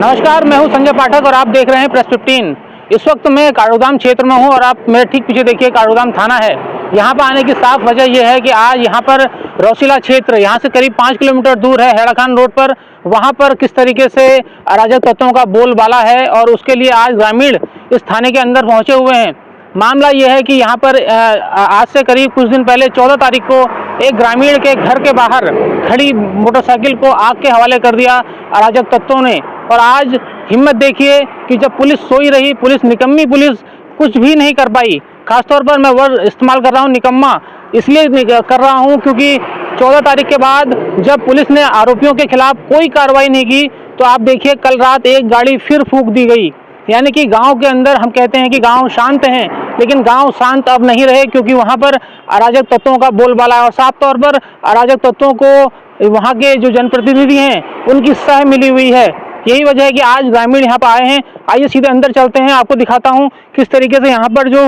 नमस्कार, मैं हूं संजय पाठक और आप देख रहे हैं प्रेस 15। इस वक्त मैं काठगोदाम क्षेत्र में हूं और आप मेरे ठीक पीछे देखिए काठगोदाम थाना है। यहां पर आने की साफ वजह यह है कि आज यहां पर रौसीला क्षेत्र यहां से करीब 5 किलोमीटर दूर है, हेड़ा खान रोड पर, वहां पर किस तरीके से अराजक तत्वों का बोलबाला है और उसके लिए आज ग्रामीण इस थाने के अंदर पहुंचे हुए हैं। मामला यह है कि यहाँ पर आज से करीब कुछ दिन पहले 14 तारीख को एक ग्रामीण के घर के बाहर खड़ी मोटरसाइकिल को आग के हवाले कर दिया अराजक तत्वों ने। और आज हिम्मत देखिए कि जब पुलिस सोई रही, पुलिस निकम्मी पुलिस कुछ भी नहीं कर पाई। खासतौर पर मैं वर्ड इस्तेमाल कर रहा हूँ निकम्मा, इसलिए कर रहा हूँ क्योंकि 14 तारीख के बाद जब पुलिस ने आरोपियों के खिलाफ कोई कार्रवाई नहीं की तो आप देखिए कल रात एक गाड़ी फिर फूंक दी गई। यानी कि गांव के अंदर हम कहते हैं कि गांव शांत हैं, लेकिन गांव शांत अब नहीं रहे क्योंकि वहां पर अराजक तत्वों का बोलबाला है। और साफ तौर पर अराजक तत्वों को वहां के जो जनप्रतिनिधि हैं उनकी सह मिली हुई है। यही वजह है कि आज ग्रामीण यहाँ पर आए हैं। आइए सीधे अंदर चलते हैं, आपको दिखाता हूँ किस तरीके से यहाँ पर जो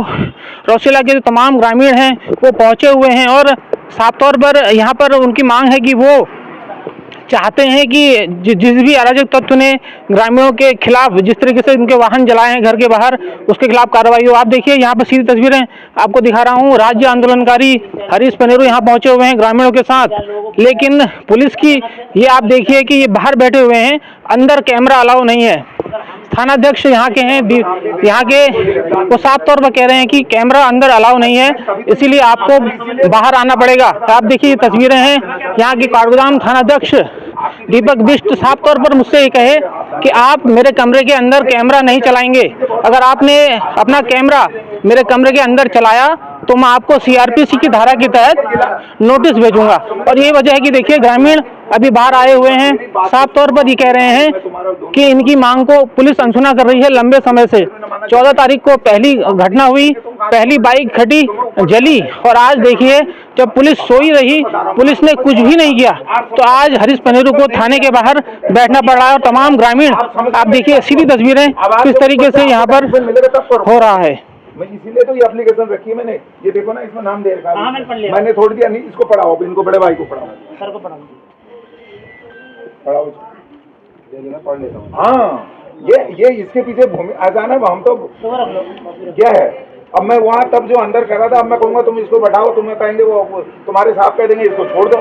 रौसीला के जो तमाम ग्रामीण हैं वो पहुँचे हुए हैं। और साफ तौर पर यहाँ पर उनकी मांग है कि वो चाहते हैं कि जिस भी अराजक तत्व ने ग्रामीणों के खिलाफ जिस तरीके से उनके वाहन जलाए हैं घर के बाहर, उसके खिलाफ कार्रवाई हो। आप देखिए यहाँ पर सीधी तस्वीरें आपको दिखा रहा हूँ। राज्य आंदोलनकारी हरीश पनेरू यहाँ पहुंचे हुए हैं ग्रामीणों के साथ, लेकिन पुलिस की ये आप देखिए कि ये बाहर बैठे हुए हैं, अंदर कैमरा अलाउ नहीं है। थानाध्यक्ष यहाँ के हैं, यहाँ के वो साफ तौर पर कह रहे हैं कि कैमरा अंदर अलाउ नहीं है, इसीलिए आपको बाहर आना पड़ेगा। आप देखिए ये तस्वीरें हैं यहाँ के काठगोदाम थानाध्यक्ष दीपक बिष्ट साफ तौर पर मुझसे ये कहे कि आप मेरे कमरे के अंदर कैमरा नहीं चलाएंगे। अगर आपने अपना कैमरा मेरे कमरे के अंदर चलाया तो मैं आपको सीआरपीसी की धारा के तहत नोटिस भेजूंगा। और ये वजह है कि देखिए ग्रामीण अभी बाहर आए हुए हैं, साफ तौर पर ये कह रहे हैं कि इनकी मांग को पुलिस अनसुना कर रही है लंबे समय से। 14 तारीख को पहली घटना हुई, पहली बाइक खटी जली, और आज देखिए जब पुलिस सोई रही, पुलिस ने कुछ भी नहीं किया, तो आज हरीश पनेरू को थाने के बाहर बैठना पड़ रहा है। और तमाम ग्रामीण आप देखिए सीधी तस्वीरें किस तरीके से यहाँ पर हो रहा है। मैं इसीलिए तो ये एप्लीकेशन रखी है मैंने, ये देखो ना इसमें नाम दे रखा है। मैंने छोड़ दिया नहीं, इसको पढ़ाओ, इनको बड़े भाई को पढ़ाओ, सर को पढ़ाओ, पढ़ लेता हूँ। हाँ ये इसके पीछे भूमि अचानक हम तो क्या है। अब मैं वहाँ तब जो अंदर कर रहा था, अब मैं कहूँगा तुम इसको बैठाओ, तुम्हें कहेंगे वो तुम्हारे साहब कह देंगे इसको छोड़ दो,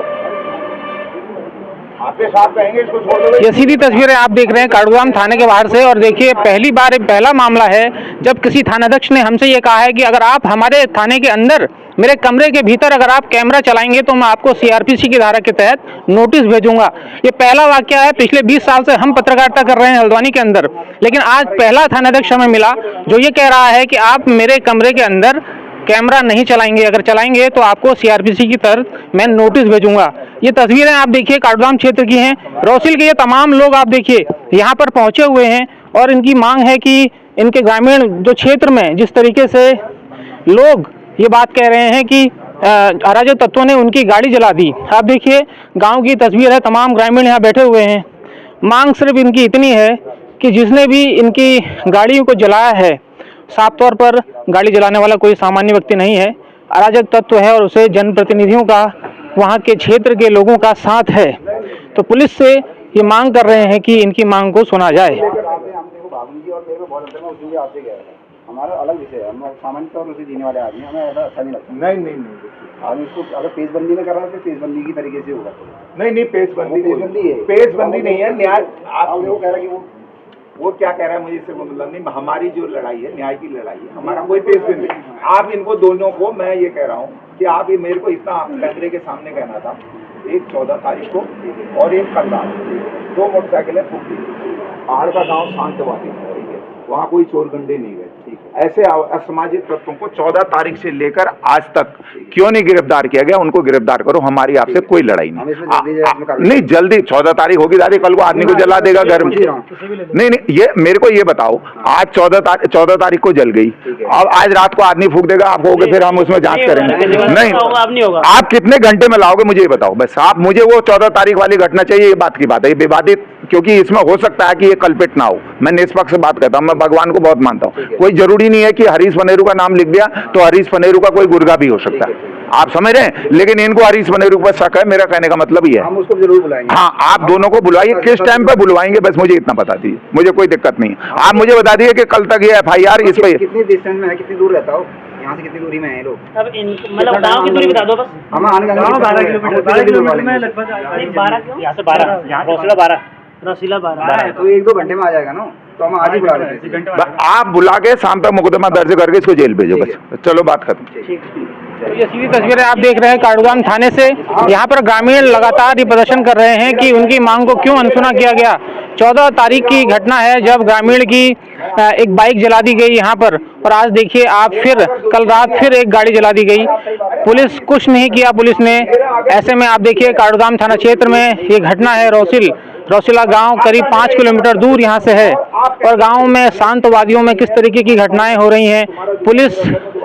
आपके साथ कहेंगे इसको छोड़ दो। ये सीधी तस्वीरें आप देख रहे हैं काठगोदाम थाने के बाहर से। और देखिए पहला मामला है जब किसी थानाध्यक्ष ने हमसे ये कहा है कि अगर आप हमारे थाने के अंदर मेरे कमरे के भीतर अगर आप कैमरा चलाएंगे तो मैं आपको सीआरपीसी की धारा के तहत नोटिस भेजूंगा। ये पहला वाकया है। पिछले 20 साल से हम पत्रकारिता कर रहे हैं हल्द्वानी के अंदर, लेकिन आज पहला थानाध्यक्ष हमें मिला जो ये कह रहा है कि आप मेरे कमरे के अंदर कैमरा नहीं चलाएंगे, अगर चलाएंगे तो आपको सीआरपीसी की तरफ मैं नोटिस भेजूंगा। ये तस्वीरें आप देखिए काठगोदाम क्षेत्र की हैं। रौसील के ये तमाम लोग आप देखिए यहाँ पर पहुँचे हुए हैं और इनकी मांग है कि इनके ग्रामीण जो क्षेत्र में जिस तरीके से लोग ये बात कह रहे हैं कि अराजक तत्वों ने उनकी गाड़ी जला दी। आप देखिए गांव की तस्वीर है, तमाम ग्रामीण यहाँ बैठे हुए हैं। मांग सिर्फ इनकी इतनी है कि जिसने भी इनकी गाड़ियों को जलाया है, साफ तौर पर गाड़ी जलाने वाला कोई सामान्य व्यक्ति नहीं है, अराजक तत्व है और उसे जनप्रतिनिधियों का, वहाँ के क्षेत्र के लोगों का साथ है। तो पुलिस से ये मांग कर रहे हैं कि इनकी मांग को सुना जाए। हमारा अलग विषय है, हम सामान्य तौर पर देने वाले आदमी, हमें ऐसा अच्छा नहीं लगता। नहीं आदमी इसको अगर पेशबंदी में कर रहा है तो पेशबंदी की तरीके से होगा। नहीं पेशबंदी नहीं है। न्याय आप वो कह रहे हैं कि वो क्या कह रहा है, मुझे इससे मतलब नहीं। हमारी जो लड़ाई है न्याय की लड़ाई है, हमारा कोई पेशबंदी नहीं। आप इनको दोनों को, मैं ये कह रहा हूँ कि आप ये मेरे को इतना कैमरे के सामने कहना था, एक 14 तारीख को और एक कल रात 2 मोटरसाइकिलें फूक दी। पहाड़ का गाँव शांतवादी है, वहाँ कोई चोर गंडे नहीं गए। ऐसे असामाजिक तत्वों को 14 तारीख से लेकर आज तक क्यों नहीं गिरफ्तार किया गया? उनको गिरफ्तार करो, हमारी आपसे कोई लड़ाई नहीं। जल्दी 14 तारीख होगी, दादी कल को आदमी को जला देगा घर में। नहीं, ये मेरे को ये बताओ, आज 14 तारीख को जल गई, अब आज रात को आदमी फूक देगा, आप कहोगे फिर हम उसमें जांच करेंगे? नहीं, आप कितने घंटे में लाओगे मुझे ये बताओ बस। आप मुझे वो 14 तारीख वाली घटना चाहिए, ये बात की बात है, ये विवादित, क्योंकि इसमें हो सकता है कि ये कल्पित ना हो। मैं निष्पक्ष बात करता हूँ, मैं भगवान को बहुत मानता हूँ। कोई जरूरी नहीं है कि हरीश पनेरू का नाम लिख दिया तो हरीश पनेरू का कोई गुर्गा भी हो सकता है। आप समझ रहे हैं, लेकिन इनको हरीश बनेरू पर शक है, मेरा कहने का मतलब ये है। हम उसको जरूर बुलाएंगे। हाँ, आप दोनों को बुलाइए, किस टाइम पे बुलवाएंगे बस मुझे इतना बता दीजिए, मुझे कोई दिक्कत नहीं है। आप मुझे बता दीजिए कि कल तक ये FIR इस पे कितनी डिस्टेंस में है, कितनी दूर रहता हो यहाँ से, कितनी दूरी में है ये लोग? अब मतलब गाँव की दूरी बता दो बस। हम आने जाने 12 किलोमीटर में लगभग 12 क्यों? यहाँ से 12, यहाँ रौसीला 12 तो 1-2 घंटे में आ जाएगा ना, तो हम आज ही बुला लेते हैं। आप बुला के शाम तक मुकदमा दर्ज करके इसको जेल भेजो बस, चलो बात खत्म। तो ये सीधी तस्वीरें आप देख रहे हैं काठगोदाम थाने से। यहाँ पर ग्रामीण लगातार ये प्रदर्शन कर रहे हैं कि उनकी मांग को क्यों अनसुना किया गया। 14 तारीख की घटना है जब ग्रामीण की एक बाइक जला दी गई यहाँ पर, और आज देखिए आप फिर कल रात फिर एक गाड़ी जला दी गई। पुलिस कुछ नहीं किया पुलिस ने। ऐसे में आप देखिए काठगोदाम थाना क्षेत्र में ये घटना है। रौसीला गांव करीब 5 किलोमीटर दूर यहाँ से है, और गांव में शांतवादियों में किस तरीके की घटनाएं हो रही हैं। पुलिस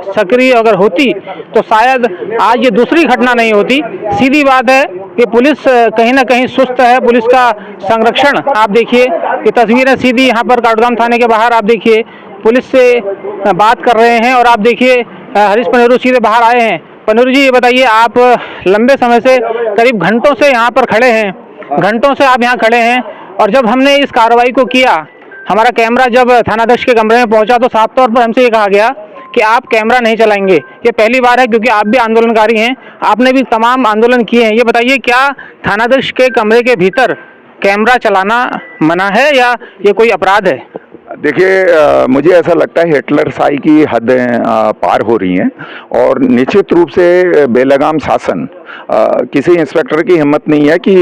सक्रिय अगर होती तो शायद आज ये दूसरी घटना नहीं होती। सीधी बात है कि पुलिस कहीं ना कहीं सुस्त है, पुलिस का संरक्षण आप देखिए। ये तस्वीरें सीधी यहाँ पर काठगोदाम थाने के बाहर आप देखिए, पुलिस से बात कर रहे हैं, और आप देखिए हरीश पनेरू सीधे बाहर आए हैं। पनेरू जी, ये बताइए, आप लंबे समय से करीब घंटों से यहाँ पर खड़े हैं, घंटों से आप यहाँ खड़े हैं, और जब हमने इस कार्रवाई को किया, हमारा कैमरा जब थानाध्यक्ष के कमरे में पहुंचा तो साफ तौर पर हमसे ये कहा गया कि आप कैमरा नहीं चलाएंगे। ये पहली बार है क्योंकि आप भी आंदोलनकारी हैं, आपने भी तमाम आंदोलन किए हैं। ये बताइए, क्या थानाध्यक्ष के कमरे के भीतर कैमरा चलाना मना है या ये कोई अपराध है? देखिए, मुझे ऐसा लगता है हिटलरशाही की हदें पार हो रही हैं, और निश्चित रूप से बेलगाम शासन किसी इंस्पेक्टर की हिम्मत नहीं है कि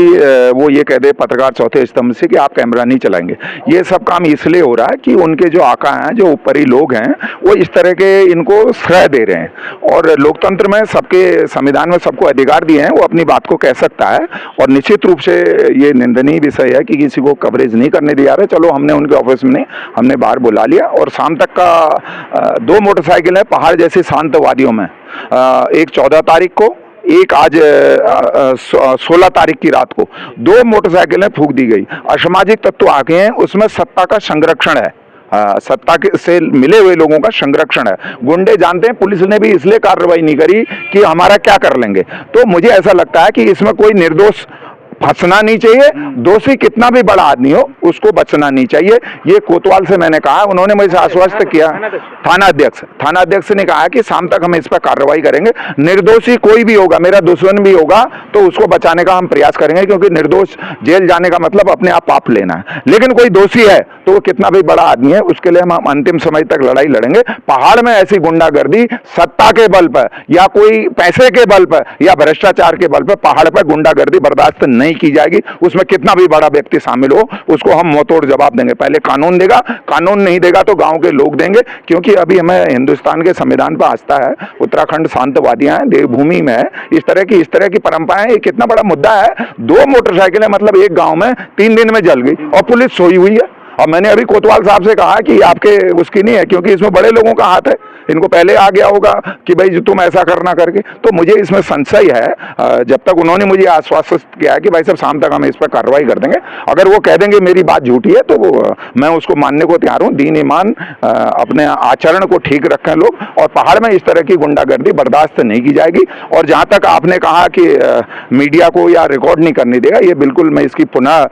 वो ये कह दे पत्रकार चौथे स्तंभ से कि आप कैमरा नहीं चलाएंगे। ये सब काम इसलिए हो रहा है कि उनके जो आका हैं, जो ऊपरी लोग हैं, वो इस तरह के इनको श्रेय दे रहे हैं, और लोकतंत्र में सबके संविधान में सबको अधिकार दिए हैं, वो अपनी बात को कह सकता है। और निश्चित रूप से ये निंदनीय विषय है कि किसी को कवरेज नहीं करने दिया रहे। चलो, हमने उनके ऑफिस में नहीं, हमने बाहर बुला लिया, और शाम तक का 2 मोटरसाइकिल है पहाड़ जैसे शांतवादियों में, एक 14 तारीख को, एक आज 16 तारीख की रात को 2 मोटरसाइकिलें फूंक दी गई। असामाजिक तत्व आ गए हैं, उसमें सत्ता का संरक्षण है, सत्ता के से मिले हुए लोगों का संरक्षण है। गुंडे जानते हैं पुलिस ने भी इसलिए कार्रवाई नहीं करी कि हमारा क्या कर लेंगे। तो मुझे ऐसा लगता है कि इसमें कोई निर्दोष फंसना नहीं चाहिए, दोषी कितना भी बड़ा आदमी हो उसको बचना नहीं चाहिए। ये कोतवाल से मैंने कहा, उन्होंने मुझे आश्वस्त किया, थाना अध्यक्ष ने कहा कि शाम तक हम इस पर कार्रवाई करेंगे। निर्दोषी कोई भी होगा, मेरा दुश्मन भी होगा, तो उसको बचाने का हम प्रयास करेंगे, क्योंकि निर्दोष जेल जाने का मतलब अपने आप पाप लेना है। लेकिन कोई दोषी है तो वो कितना भी बड़ा आदमी है, उसके लिए हम अंतिम समय तक लड़ाई लड़ेंगे। पहाड़ में ऐसी गुंडागर्दी सत्ता के बल पर या कोई पैसे के बल पर या भ्रष्टाचार के बल पर, पहाड़ पर गुंडागर्दी बर्दाश्त नहीं की जाएगी। उसमें कितना भी बड़ा व्यक्ति शामिल हो, उसको हम मुंहतोड़ जवाब देंगे। पहले कानून देगा, कानून नहीं देगा तो गांव के लोग देंगे, क्योंकि अभी हमें हिंदुस्तान के संविधान पर आस्था है। उत्तराखंड शांतवादियां हैं, देवभूमि में है, इस तरह की परंपराएं। ये कितना बड़ा मुद्दा है। 2 मोटरसाइकिलें मतलब एक गांव में 3 दिन में जल गई, और पुलिस सोई हुई है। और मैंने अभी कोतवाल साहब से कहा कि आपके उसकी नहीं है, क्योंकि इसमें बड़े लोगों का हाथ है, इनको पहले आ गया होगा कि भाई तुम ऐसा करना करके। तो मुझे इसमें संशय है। जब तक उन्होंने मुझे आश्वासित किया कि भाई साहब शाम तक हम इस पर कार्रवाई कर देंगे, अगर वो कह देंगे मेरी बात झूठी है तो मैं उसको मानने को तैयार हूँ। दीन ईमान अपने आचरण को ठीक रखें लोग, और पहाड़ में इस तरह की गुंडागर्दी बर्दाश्त नहीं की जाएगी। और जहाँ तक आपने कहा कि मीडिया को या रिकॉर्ड नहीं करने देगा, ये बिल्कुल मैं इसकी पुनः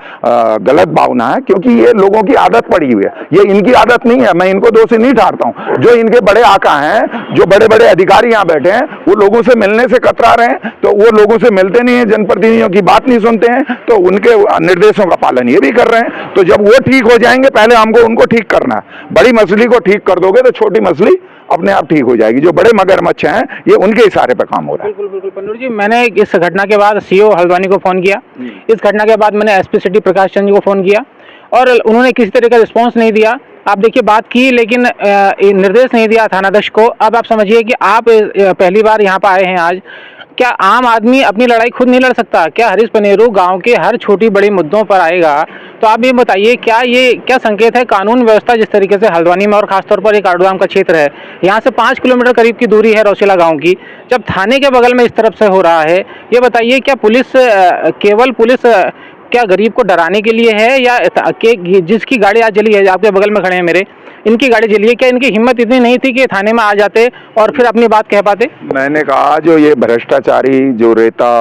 गलत भावना है, क्योंकि ये लोगों की आदत पड़ी हुई है, ये इनकी आदत नहीं है। मैं इनको दोषी नहीं ठहराता हूँ। जो इनके बड़े आका हैं, जो बड़े बड़े अधिकारी यहाँ बैठे हैं, वो लोगों से मिलने से कतरा रहे हैं, तो वो लोगों से मिलते नहीं है, जनप्रतिनिधियों की बात नहीं सुनते हैं, तो उनके निर्देशों का पालन ये भी कर रहे हैं। तो जब वो ठीक हो जाएंगे, पहले हमको उनको ठीक करना है। बड़ी मछली को ठीक कर दोगे तो छोटी मछली अपने आप ठीक हो जाएगी। जो बड़े मगरमच्छ हैं, ये उनके इशारे पर काम हो रहा है। बिल्कुल बिल्कुल पन्नूर जी, मैंने इस घटना के बाद सीओ हल्द्वानी को फ़ोन किया, इस घटना के बाद मैंने एसपी सिटी प्रकाश चंद जी को फ़ोन किया, और उन्होंने किसी तरह का रिस्पॉन्स नहीं दिया। आप देखिए, बात की लेकिन निर्देश नहीं दिया थानाध्यक्ष को। अब आप समझिए कि आप पहली बार यहाँ पर आए हैं आज। क्या आम आदमी अपनी लड़ाई खुद नहीं लड़ सकता? क्या हरीश पनेरू गांव के हर छोटी बड़ी मुद्दों पर आएगा? तो आप ये बताइए, क्या संकेत है कानून व्यवस्था जिस तरीके से हल्द्वानी में और खासतौर पर एक काठगोदाम का क्षेत्र है, यहाँ से 5 किलोमीटर करीब की दूरी है रौसीला गांव की, जब थाने के बगल में इस तरफ से हो रहा है, ये बताइए क्या केवल पुलिस क्या गरीब को डराने के लिए है, या कि जिसकी गाड़ी आज जली है, आपके बगल में खड़े हैं मेरे, इनकी गाड़ी जली है। क्या इनकी हिम्मत इतनी नहीं थी कि ये थाने में आ जाते और फिर अपनी बात कह पाते? मैंने कहा जो ये भ्रष्टाचारी जो रेता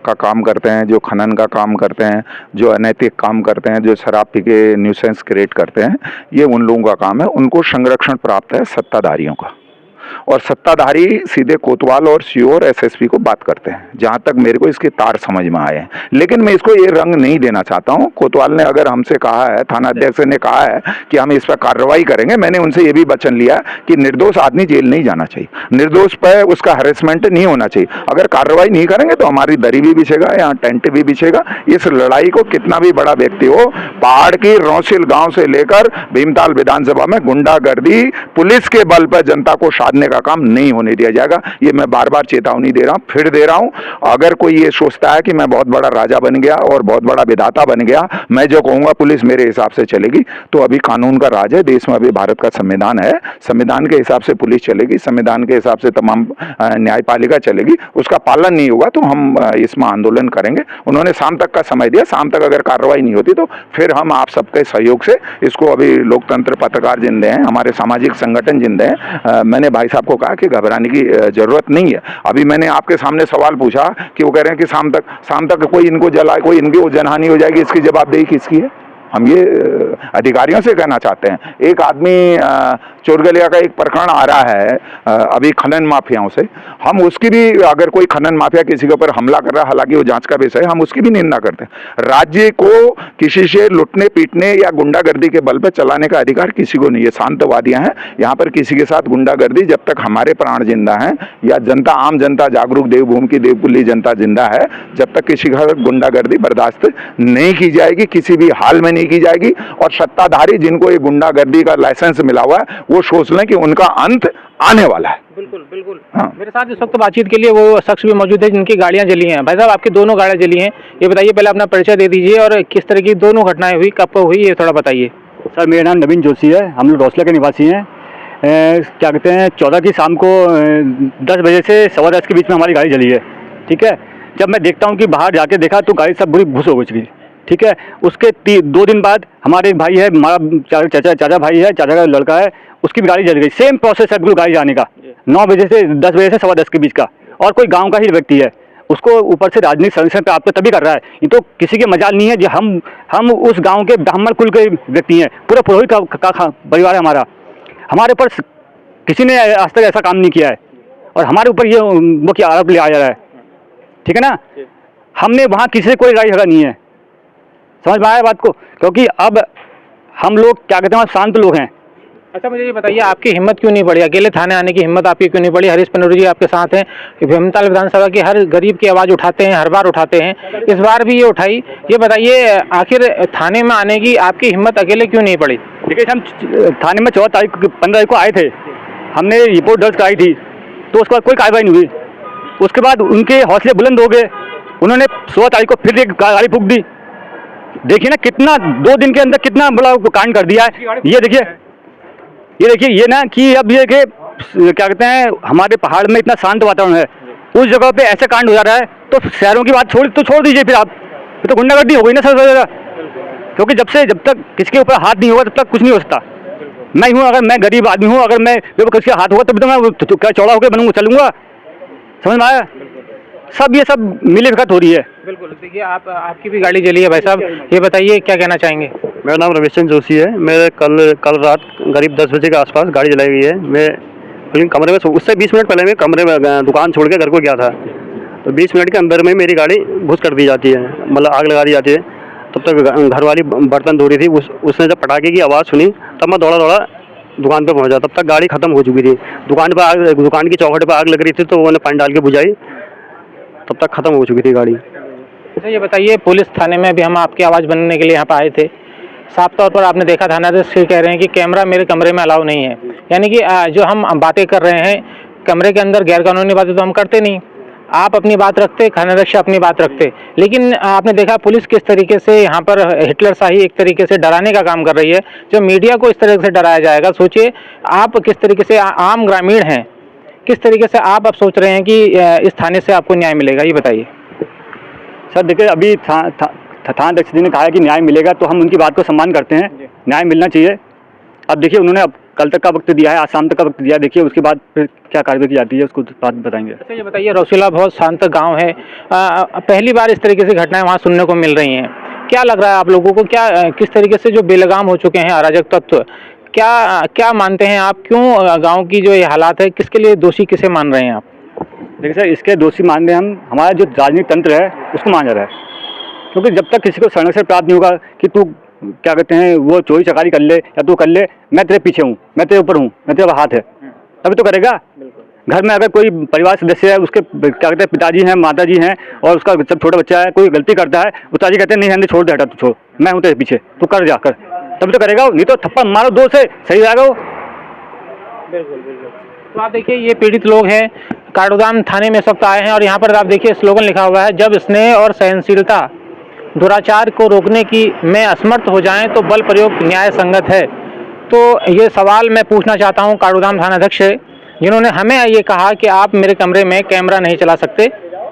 का काम करते हैं, जो खनन का काम करते हैं, जो अनैतिक काम करते हैं, जो शराब पी के न्यूसेंस क्रिएट करते हैं, ये उन लोगों का काम है। उनको संरक्षण प्राप्त है सत्ताधारियों का, और सत्ताधारी सीधे कोतवाल और सीओ और एसएसपी को बात करते हैं, जहां तक मेरे को इसके तार समझ में आए हैं। लेकिन मैं इसको ये रंग नहीं देना चाहता हूं। कोतवाल ने अगर हमसे कहा है, थाना अध्यक्ष ने कहा है कि हम इस पर कार्रवाई करेंगे, मैंने उनसे ये भी वचन लिया कि निर्दोष आदमी जेल नहीं जाना चाहिए, निर्दोष पर उसका हैरेसमेंट नहीं होना चाहिए। अगर कार्रवाई नहीं करेंगे तो हमारी दरी भी बिछेगा, यहाँ टेंट भी बिछेगा। इस लड़ाई को कितना भी बड़ा व्यक्ति हो, पहाड़ की रौसिल गांव से लेकर भीमताल विधानसभा में गुंडागर्दी पुलिस के बल पर जनता को साधने का काम नहीं होने दिया जाएगा। ये मैं बार बार चेतावनी दे रहा हूं, फिर दे रहा हूं। अगर कोई ये सोचता है कि मैं बहुत बड़ा राजा बन गया और बहुत बड़ा विधाता बन गया, मैं जो कहूंगा पुलिस मेरे हिसाब से चलेगी, तो अभी कानून का राज है देश में। अभी भारत का संविधान है, संविधान के हिसाब से पुलिस चलेगी, संविधान के हिसाब से तमाम न्यायपालिका चलेगी। उसका पालन नहीं होगा तो हम इसमें आंदोलन करेंगे। उन्होंने शाम तक का समय दिया, शाम तक अगर कार्रवाई नहीं होती तो फिर हम आप सबके सहयोग से इसको, अभी लोकतंत्र पत्रकार जिंदे हैं, हमारे सामाजिक संगठन जिंदे हैं। मैंने भाई साहब को कहा कि घबराने की जरूरत नहीं है। अभी मैंने आपके सामने सवाल पूछा कि वो कह रहे हैं कि शाम तक कोई इनको जला, कोई इनकी जनहानि हो जाएगी, इसकी जवाबदेही किसकी है? हम ये अधिकारियों से कहना चाहते हैं। एक आदमी चोरगलिया का एक प्रकरण आ रहा है अभी खनन माफियाओं से, हम उसकी भी, अगर कोई खनन माफिया किसी के ऊपर हमला कर रहा है, हालांकि वो जांच का विषय है, हम उसकी भी निंदा करते हैं। राज्य को किसी से लुटने पीटने या गुंडागर्दी के बल पर चलाने का अधिकार किसी को नहीं है। शांतवादियां हैं, यहाँ पर किसी के साथ गुंडागर्दी, जब तक हमारे प्राण जिंदा हैं या जनता, आम जनता, जागरूक देवभूमि की देवकुल्ली जनता जिंदा है, जब तक किसी का गुंडागर्दी बर्दाश्त नहीं की जाएगी, किसी भी हाल में नहीं की जाएगी। और सत्ताधारी जिनको ये गुंडागर्दी का लाइसेंस मिला हुआ है, वो सोच लें कि उनका अंत आने वाला है। बिल्कुल बिल्कुल। हाँ। मेरे साथ इस वक्त बातचीत के लिए वो शख्स भी मौजूद है जिनकी गाड़ियां जली हैं। भाई साहब, आपकी दोनों गाड़ियां जली हैं, ये बताइए, पहले अपना परिचय दे दीजिए और किस तरह की दोनों घटनाएं हुई, कब हुई, ये थोड़ा बताइए। सर, मेरा नाम नवीन जोशी है, हम लोग रौसला के निवासी हैं। क्या कहते हैं, 14 की शाम को 10 बजे से 10:15 के बीच में हमारी गाड़ी जली है। ठीक है, जब मैं देखता हूँ कि बाहर जाके देखा तो गाड़ी सब बुरी भूस हो गई। ठीक है, उसके 2 दिन बाद हमारे एक भाई है, हमारा चाचा भाई है, चाचा का लड़का है, उसकी भी गाड़ी जल गई। सेम प्रोसेस है बिल्कुल गाड़ी जाने का, 9 बजे से 10 बजे से 10:15 के बीच का। और कोई गांव का ही व्यक्ति है, उसको ऊपर से राजनीतिक संरक्षण प्राप्त तभी कर रहा है। ये तो किसी के मजाल नहीं है जो हम उस गांव के ब्राह्मण कुल के व्यक्ति हैं, पूरा पुरोहित का परिवार है हमारा। हमारे ऊपर किसी ने आज तक ऐसा काम नहीं किया है और हमारे ऊपर ये वो क्या आरोप लिया जा रहा है। ठीक है ना, हमने वहाँ किसी से कोई लड़ाई झगड़ा नहीं है, समझ में आया बात को, क्योंकि अब हम लोग क्या कहते हैं, शांत लोग हैं। अच्छा, मुझे ये बताइए, आपकी हिम्मत क्यों नहीं पड़ी, अकेले थाने आने की हिम्मत आपकी क्यों नहीं पड़ी? हरीश पनौरी जी आपके साथ हैं, भीमताल विधानसभा की हर गरीब की आवाज़ उठाते हैं, हर बार उठाते हैं, इस बार भी ये उठाई। ये बताइए, आखिर थाने में आने की आपकी हिम्मत अकेले क्यों नहीं पड़ी? देखिए, हम थाने में 14 तारीख 15 तारीख को आए थे, हमने रिपोर्ट दर्ज कराई थी, तो उसके बाद कोई कार्रवाई नहीं हुई। उसके बाद उनके हौसले बुलंद हो गए, उन्होंने 16 तारीख को फिर एक गाड़ी फूंक दी। देखिए ना, कितना 2 दिन के अंदर कितना बड़ा कांड कर दिया है। ये देखिए ये ना कि अब ये कि क्या कहते हैं, हमारे पहाड़ में इतना शांत वातावरण है, उस जगह पे ऐसे कांड हो जा रहा है, तो शहरों की बात छोड़ दीजिए फिर आप, तो गुंडागर्दी हो गई ना सर। क्योंकि जब तक किसके ऊपर हाथ नहीं होगा तब तक कुछ नहीं हो सकता। मैं हूँ, अगर मैं गरीब आदमी हूँ, अगर मैं किसके हाथ होगा तब तो मैं क्या चौड़ा होकर बनूंगा, चलूंगा, समझ में आया? सब ये सब मिलीभगत हो रही है। बिल्कुल। देखिए, आपकी भी गाड़ी जली है भाई साहब, ये बताइए क्या कहना चाहेंगे? मेरा नाम रमेश चंद्र जोशी है। मेरे कल रात करीब 10 बजे के आसपास गाड़ी जलाई गई है। मैं कमरे में, उससे 20 मिनट पहले मैं कमरे में दुकान छोड़ के घर को गया था, तो 20 मिनट के अंदर में मेरी गाड़ी घुस कर दी जाती है, मतलब आग लगा दी जाती है। तब तक घरवाली बर्तन धो रही थी, उसने जब पटाखे की आवाज़ सुनी तब मैं दौड़ा दुकान पर पहुंचा, तब तक गाड़ी खत्म हो चुकी थी। दुकान की चौखट पर आग लग रही थी, तो उन्होंने पानी डाल के बुझाई, तब तक खत्म हो चुकी थी गाड़ी। अच्छा, ये बताइए, पुलिस थाने में भी हम आपकी आवाज़ बनने के लिए यहाँ पर आए थे, साफ तौर पर आपने देखा थाना से कह रहे हैं कि कैमरा मेरे कमरे में अलाउ नहीं है, यानी कि जो हम बातें कर रहे हैं कमरे के अंदर गैरकानूनी बातें तो हम करते नहीं। आप अपनी बात रखते, थानाध्यक्ष अपनी बात रखते, लेकिन आपने देखा पुलिस किस तरीके से यहाँ पर हिटलर शाही एक तरीके से डराने का काम कर रही है। जब मीडिया को इस तरीके से डराया जाएगा, सोचिए आप किस तरीके से आम ग्रामीण हैं, किस तरीके से आप अब सोच रहे हैं कि इस थाने से आपको न्याय मिलेगा, ये बताइए। सर देखिए, अभी थाना अध्यक्ष जी ने कहा है कि न्याय मिलेगा, तो हम उनकी बात को सम्मान करते हैं, न्याय मिलना चाहिए। अब देखिए उन्होंने अब कल तक का वक्त दिया है, आज शाम तक का वक्त दिया है, देखिए उसके बाद फिर क्या कार्रवाई की जाती है उसको बात बताएंगे। अच्छा ये बताइए, रौसीला बहुत शांत गांव है, पहली बार इस तरीके से घटनाएं वहां सुनने को मिल रही हैं। क्या लग रहा है आप लोगों को, क्या किस तरीके से जो बेलगाम हो चुके हैं अराजक तत्व, क्या मानते हैं आप, क्यों गांव की जो ये हालात है, किसके लिए दोषी किसे मान रहे हैं आप? देखिए सर, इसके दोषी मान रहे हैं हम, हमारा जो राजनीतिक तंत्र है उसको मान जा रहा है, क्योंकि जब तक किसी को संरक्षण प्राप्त नहीं होगा कि तू क्या कहते हैं वो चोरी चकारी कर ले या तू कर ले, मैं तेरे पीछे हूँ, मैं तेरे ऊपर हूँ, मैं तेरा हाथ है, तभी तो करेगा। घर में अगर कोई परिवार सदस्य है, उसके क्या कहते हैं पिताजी हैं, माताजी हैं और उसका सब छोटा बच्चा है, कोई गलती करता है, पिताजी कहते हैं नहीं हंडी छोड़ दे, हटा तू छोड़, मैं हूँ तेरे पीछे, तू कर जा कर, तभी तो करेगा। नहीं तो थप्पड़ मारो दो से सही रहेगा वो। बिल्कुल बिल्कुल। तो आप देखिए ये पीड़ित लोग हैं, काठगोदाम थाने में इस वक्त आए हैं और यहाँ पर आप देखिए स्लोगन लिखा हुआ है, जब स्नेह और सहनशीलता दुराचार को रोकने की में असमर्थ हो जाएं तो बल प्रयोग न्याय संगत है। तो ये सवाल मैं पूछना चाहता हूँ काठगोदाम थानाध्यक्ष से, जिन्होंने हमें ये कहा कि आप मेरे कमरे में कैमरा नहीं चला सकते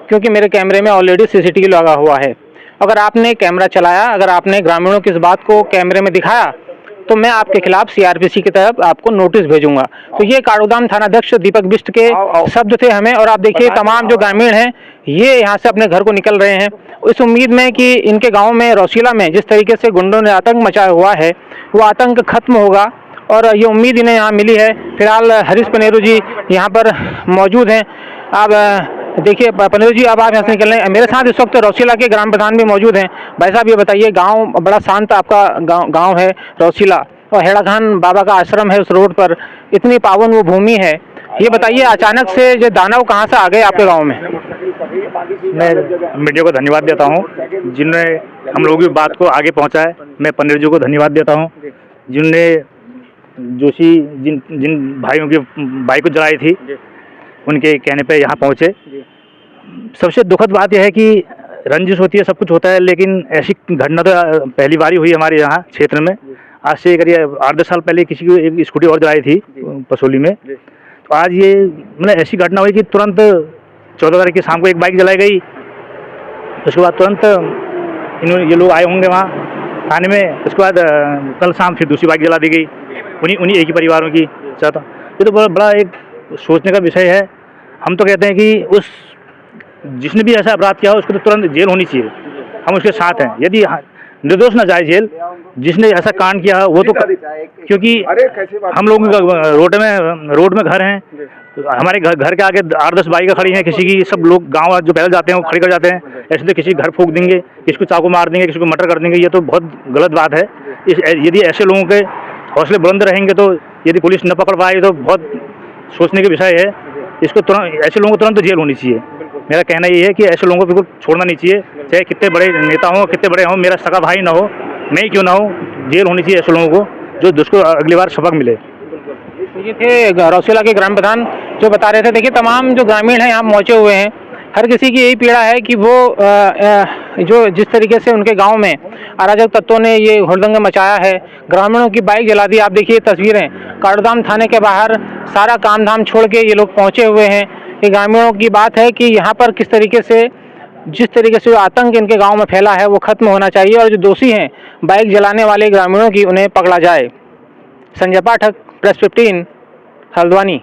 क्योंकि मेरे कैमरे में ऑलरेडी सीसीटीवी लगा हुआ है। अगर आपने कैमरा चलाया, अगर आपने ग्रामीणों की इस बात को कैमरे में दिखाया तो मैं आपके खिलाफ सीआरपीसी की तरफ आपको नोटिस भेजूंगा। तो ये काठगोदाम थानाध्यक्ष दीपक बिष्ट के शब्द थे हमें। और आप देखिए तमाम जो ग्रामीण हैं ये यहाँ से अपने घर को निकल रहे हैं इस उम्मीद में कि इनके गांव में रौसीला में जिस तरीके से गुंडों ने आतंक मचाया हुआ है वो आतंक खत्म होगा, और ये उम्मीद इन्हें यहाँ मिली है। फिलहाल हरीश पनेरू जी यहाँ पर मौजूद हैं। आप देखिए पनेरू जी, अब आप यहाँ से निकल रहे हैं, मेरे साथ इस वक्त रौसीला के ग्राम प्रधान भी मौजूद हैं। भाई साहब ये बताइए, गांव बड़ा शांत आपका गांव है रौसीला, और हेड़ा खान बाबा का आश्रम है उस रोड पर, इतनी पावन वो भूमि है, ये बताइए अचानक से ये दानव कहाँ से आ गए आपके गाँव में? मैं मीडिया को धन्यवाद देता हूँ जिन्होंने हम लोगों की बात को आगे पहुँचाया। मैं पनीर जी को धन्यवाद देता हूँ जिनने जोशी जिन भाइयों की बाइक को जलाई थी, उनके कहने पे यहाँ पहुँचे। सबसे दुखद बात यह है कि रंजिश होती है, सब कुछ होता है, लेकिन ऐसी घटना तो पहली बार ही हुई हमारे यहाँ क्षेत्र में। आज से करीब 8-10 साल पहले किसी को एक स्कूटी और जलाई थी पसोली में, तो आज ये मतलब ऐसी घटना हुई कि तुरंत 14 तारीख की शाम को एक बाइक जलाई गई। उसके बाद तुरंत ये लोग आए होंगे वहाँ थाने में, उसके बाद कल शाम फिर दूसरी बाइक जला दी गई उन्हीं एक ही परिवारों की। चाहता ये तो बड़ा एक सोचने का विषय है। हम तो कहते हैं कि उस जिसने भी ऐसा अपराध किया हो उसको तो तुरंत जेल होनी चाहिए, हम उसके साथ हैं। यदि निर्दोष न जाए जेल, जिसने ऐसा कांड किया वो तो, क्योंकि हम लोग रोड में घर हैं, हमारे घर के आगे 8-10 बाइकें खड़ी हैं किसी की, सब लोग गांव जो पैदल जाते हैं वो खड़े कर जाते हैं। ऐसे तो किसी घर फूंक देंगे, किसी को चाकू मार देंगे, किसी को मर्डर कर देंगे, ये तो बहुत गलत बात है। यदि ऐसे लोगों के हौसले बुलंद रहेंगे तो यदि पुलिस न पकड़ पाए तो बहुत सोचने का विषय है। इसको तुरंत ऐसे लोगों को तुरंत जेल होनी चाहिए। मेरा कहना ये है कि ऐसे लोगों को बिल्कुल छोड़ना नहीं चाहिए, चाहे कितने बड़े नेता हों, कितने बड़े हों, मेरा सगा भाई ना हो, नहीं क्यों ना हो, जेल होनी चाहिए ऐसे लोगों को, जो जिसको अगली बार सबक मिले। ये थे रौसीला के ग्राम प्रधान जो बता रहे थे। देखिए तमाम जो ग्रामीण हैं यहाँ पहुँचे हुए हैं, हर किसी की यही पीड़ा है कि वो जो जिस तरीके से उनके गांव में अराजक तत्वों ने ये हुड़दंग मचाया है, ग्रामीणों की बाइक जला दी। आप देखिए तस्वीरें, काठगोदाम थाने के बाहर सारा काम धाम छोड़ के ये लोग पहुंचे हुए हैं। ये ग्रामीणों की बात है कि यहाँ पर किस तरीके से जिस तरीके से जो आतंक इनके गांव में फैला है वो खत्म होना चाहिए, और जो दोषी हैं बाइक जलाने वाले ग्रामीणों की उन्हें पकड़ा जाए। संजय पाठक, प्रेस 15, हल्द्वानी।